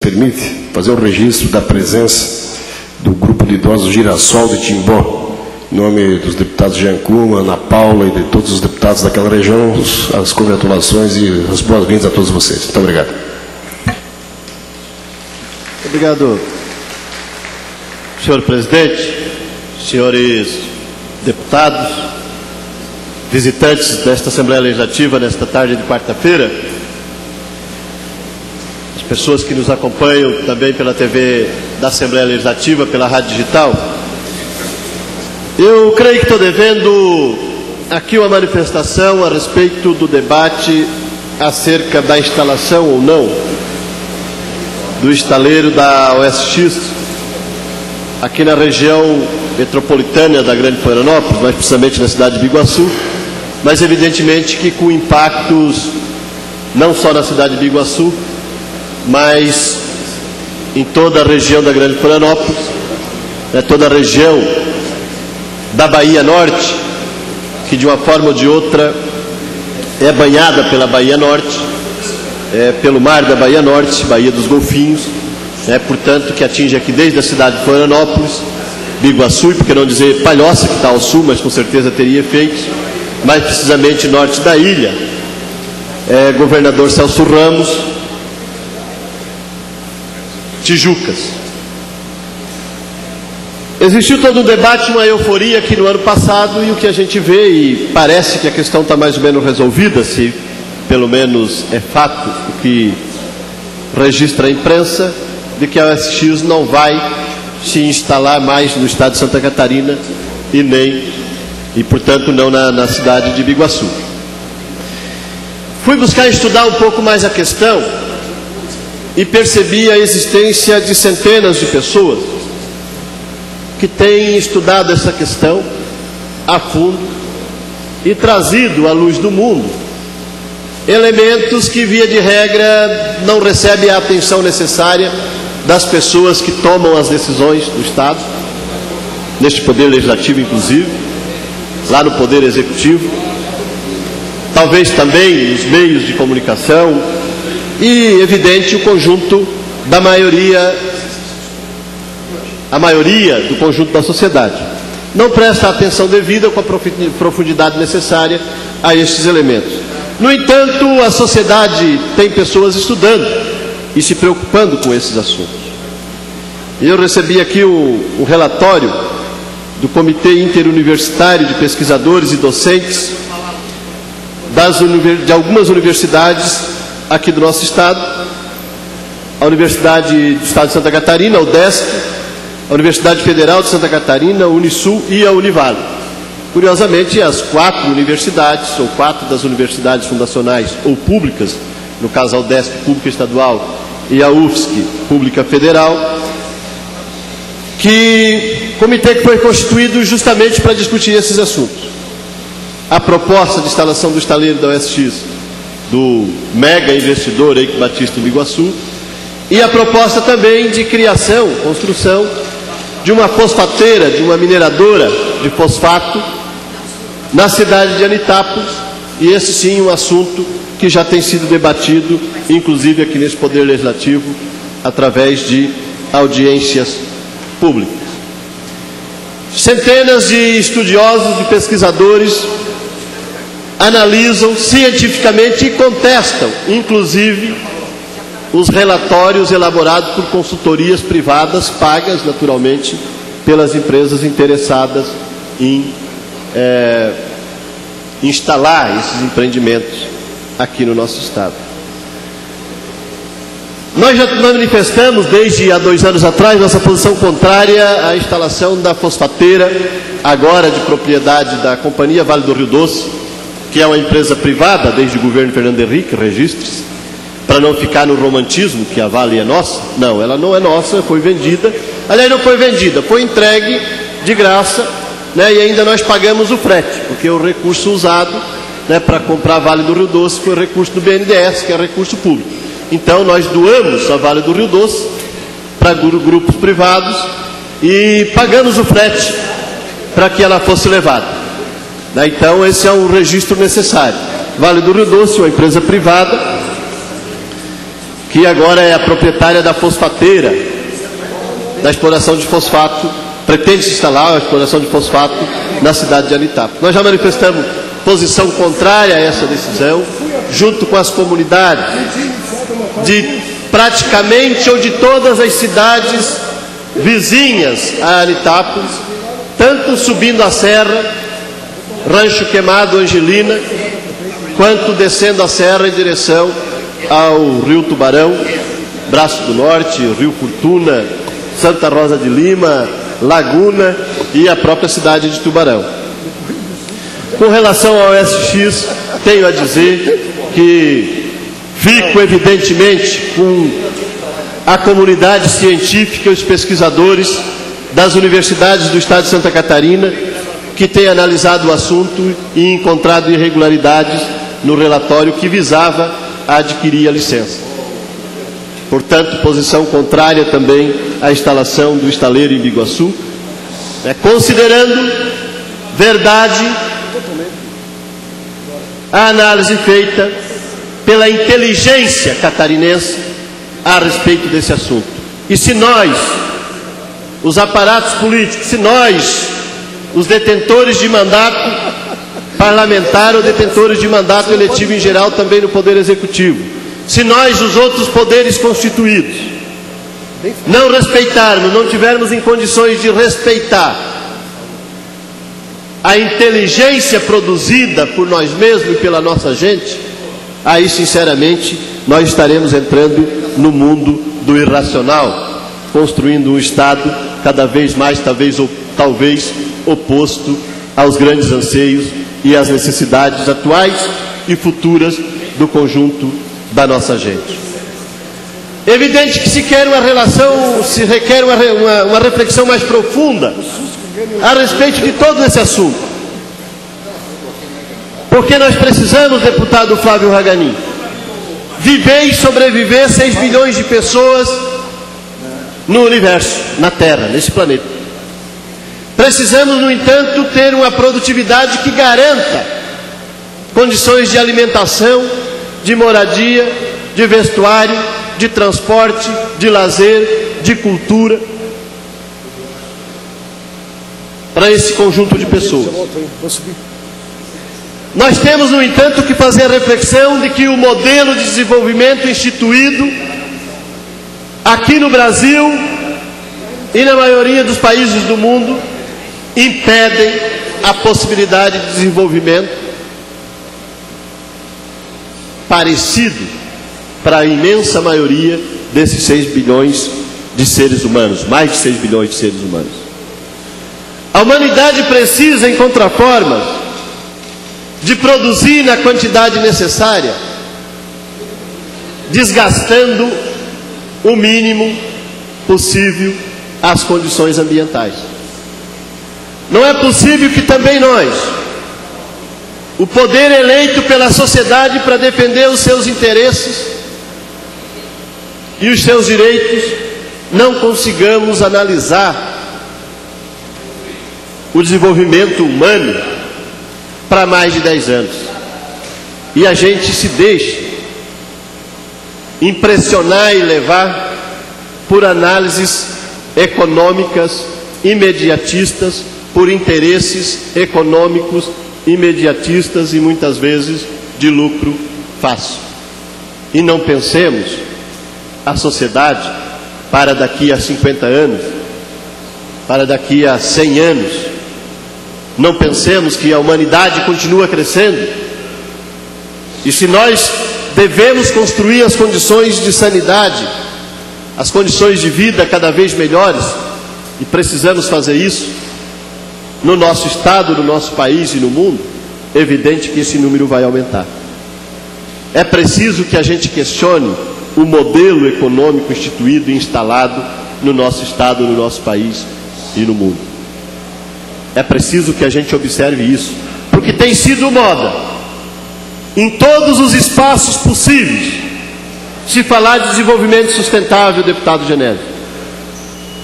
permite, fazer um registro da presença do grupo de idosos Girassol de Timbó, em nome dos deputados Jean Kuma, Ana Paula e de todos os deputados daquela região, as congratulações e as boas-vindas a todos vocês. Muito obrigado. Obrigado, senhor presidente, senhores deputados, visitantes desta Assembleia Legislativa nesta tarde de quarta-feira, as pessoas que nos acompanham também pela TV da Assembleia Legislativa, pela Rádio Digital. Eu creio que estou devendo aqui uma manifestação a respeito do debate acerca da instalação ou não do estaleiro da OSX aqui na região metropolitana da Grande Florianópolis, mais precisamente na cidade de Biguaçu, mas evidentemente que com impactos não só na cidade de Biguaçu, mas em toda a região da Grande Florianópolis, toda a região da Bahia Norte, que de uma forma ou de outra é banhada pela Bahia Norte, pelo mar da Bahia Norte, Baía dos Golfinhos, portanto, que atinge aqui desde a cidade de Florianópolis, Biguaçu, e por que não dizer Palhoça, que está ao sul, mas com certeza teria efeitos, mais precisamente norte da ilha, Governador Celso Ramos, Tijucas. Existiu todo um debate, uma euforia aqui no ano passado, e o que a gente vê, e parece que a questão está mais ou menos resolvida, se pelo menos é fato o que registra a imprensa, de que a OSX não vai se instalar mais no estado de Santa Catarina e portanto não na cidade de Biguaçu. Fui buscar estudar um pouco mais a questão e percebi a existência de centenas de pessoas que têm estudado essa questão a fundo e trazido à luz do mundo elementos que, via de regra, não recebem a atenção necessária das pessoas que tomam as decisões do Estado, neste Poder Legislativo, inclusive, lá no Poder Executivo, talvez também nos meios de comunicação e, evidente, o conjunto da maioria, a maioria do conjunto da sociedade. Não presta a atenção devida com a profundidade necessária a estes elementos. No entanto, a sociedade tem pessoas estudando e se preocupando com esses assuntos. Eu recebi aqui o relatório do Comitê Interuniversitário de Pesquisadores e Docentes de algumas universidades aqui do nosso estado, a Universidade do Estado de Santa Catarina, a UDESC, a Universidade Federal de Santa Catarina, a Unisul e a Univale. Curiosamente, as 4 universidades, ou 4 das universidades fundacionais ou públicas, no caso a UDESC, pública estadual, e a UFSC, pública federal, comitê que foi constituído justamente para discutir esses assuntos. A proposta de instalação do estaleiro da OSX, do mega investidor Eike Batista em Biguaçu, e a proposta também de criação, construção de uma fosfateira, de uma mineradora de fosfato na cidade de Anitápolis, e esse sim um assunto que já tem sido debatido, inclusive aqui nesse Poder Legislativo, através de audiências públicas. Centenas de estudiosos, de pesquisadores, analisam cientificamente e contestam, inclusive, os relatórios elaborados por consultorias privadas, pagas, naturalmente, pelas empresas interessadas em instalar esses empreendimentos aqui no nosso estado. Nós já manifestamos, desde há 2 anos atrás, nossa posição contrária à instalação da fosfateira, agora de propriedade da Companhia Vale do Rio Doce, que é uma empresa privada, desde o governo Fernando Henrique, registre-se, para não ficar no romantismo que a Vale é nossa. Não, ela não é nossa, foi vendida. Aliás, não foi vendida, foi entregue de graça, e ainda nós pagamos o frete, porque o recurso usado para comprar a Vale do Rio Doce foi recurso do BNDES, que é recurso público. Então, nós doamos a Vale do Rio Doce para grupos privados e pagamos o frete para que ela fosse levada. Então, esse é um registro necessário. Vale do Rio Doce, uma empresa privada, que agora é a proprietária da fosfateira, da exploração de fosfato, pretende instalar a exploração de fosfato na cidade de Anitápolis. Nós já manifestamos posição contrária a essa decisão, junto com as comunidades de praticamente ou de todas as cidades vizinhas a Anitápolis, tanto subindo a serra, Rancho Queimado, Angelina, quanto descendo a serra em direção ao Rio Tubarão, Braço do Norte, Rio Fortuna, Santa Rosa de Lima, Laguna e a própria cidade de Tubarão. Com relação ao SX, tenho a dizer que fico evidentemente com a comunidade científica e os pesquisadores das universidades do estado de Santa Catarina, que têm analisado o assunto e encontrado irregularidades no relatório que visava a adquirir a licença. Portanto, posição contrária também à instalação do estaleiro em Biguaçu, considerando verdade a análise feita pela inteligência catarinense a respeito desse assunto. E se nós, os aparatos políticos, se nós, os detentores de mandato parlamentar ou detentores de mandato eletivo em geral, também no Poder Executivo, se nós, os outros poderes constituídos, não respeitarmos, não tivermos em condições de respeitar a inteligência produzida por nós mesmos e pela nossa gente, aí, sinceramente, nós estaremos entrando no mundo do irracional, construindo um Estado cada vez mais, talvez oposto aos grandes anseios e às necessidades atuais e futuras do conjunto da nossa gente. Evidente que se requer uma reflexão mais profunda a respeito de todo esse assunto. Porque nós precisamos, deputado Flávio Raganin, viver e sobreviver 6 bilhões de pessoas no universo, na Terra, nesse planeta. Precisamos, no entanto, ter uma produtividade que garanta condições de alimentação, de moradia, de vestuário, de transporte, de lazer, de cultura, para esse conjunto de pessoas. Nós temos, no entanto, que fazer a reflexão de que o modelo de desenvolvimento instituído aqui no Brasil e na maioria dos países do mundo impedem a possibilidade de desenvolvimento parecido para a imensa maioria desses 6 bilhões de seres humanos, mais de 6 bilhões de seres humanos. A humanidade precisa encontrar formas de produzir na quantidade necessária, desgastando o mínimo possível as condições ambientais. Não é possível que também nós, o poder eleito pela sociedade para defender os seus interesses e os seus direitos, não consigamos analisar o desenvolvimento humano para mais de 10 anos. E a gente se deixa impressionar e levar por análises econômicas imediatistas, por interesses econômicos imediatistas e muitas vezes de lucro fácil. E não pensemos a sociedade para daqui a 50 anos, para daqui a 100 anos. Não pensemos que a humanidade continua crescendo. E se nós devemos construir as condições de sanidade, as condições de vida cada vez melhores, e precisamos fazer isso no nosso estado, no nosso país e no mundo, é evidente que esse número vai aumentar. É preciso que a gente questione o modelo econômico instituído e instalado no nosso estado, no nosso país e no mundo. É preciso que a gente observe isso, porque tem sido moda, em todos os espaços possíveis, se falar de desenvolvimento sustentável, deputado Genésio.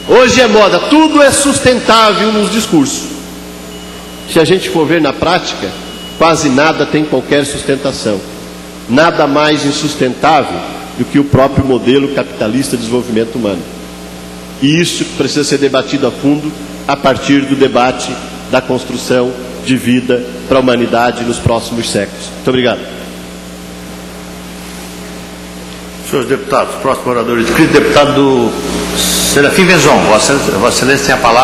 Hoje é moda, tudo é sustentável nos discursos. Se a gente for ver na prática, quase nada tem qualquer sustentação. Nada mais insustentável do que o próprio modelo capitalista de desenvolvimento humano. E isso precisa ser debatido a fundo a partir do debate da construção de vida para a humanidade nos próximos séculos. Muito obrigado. Senhores deputados, próximo orador inscrito, deputado Serafim Venzon. Vossa Excelência tem a palavra.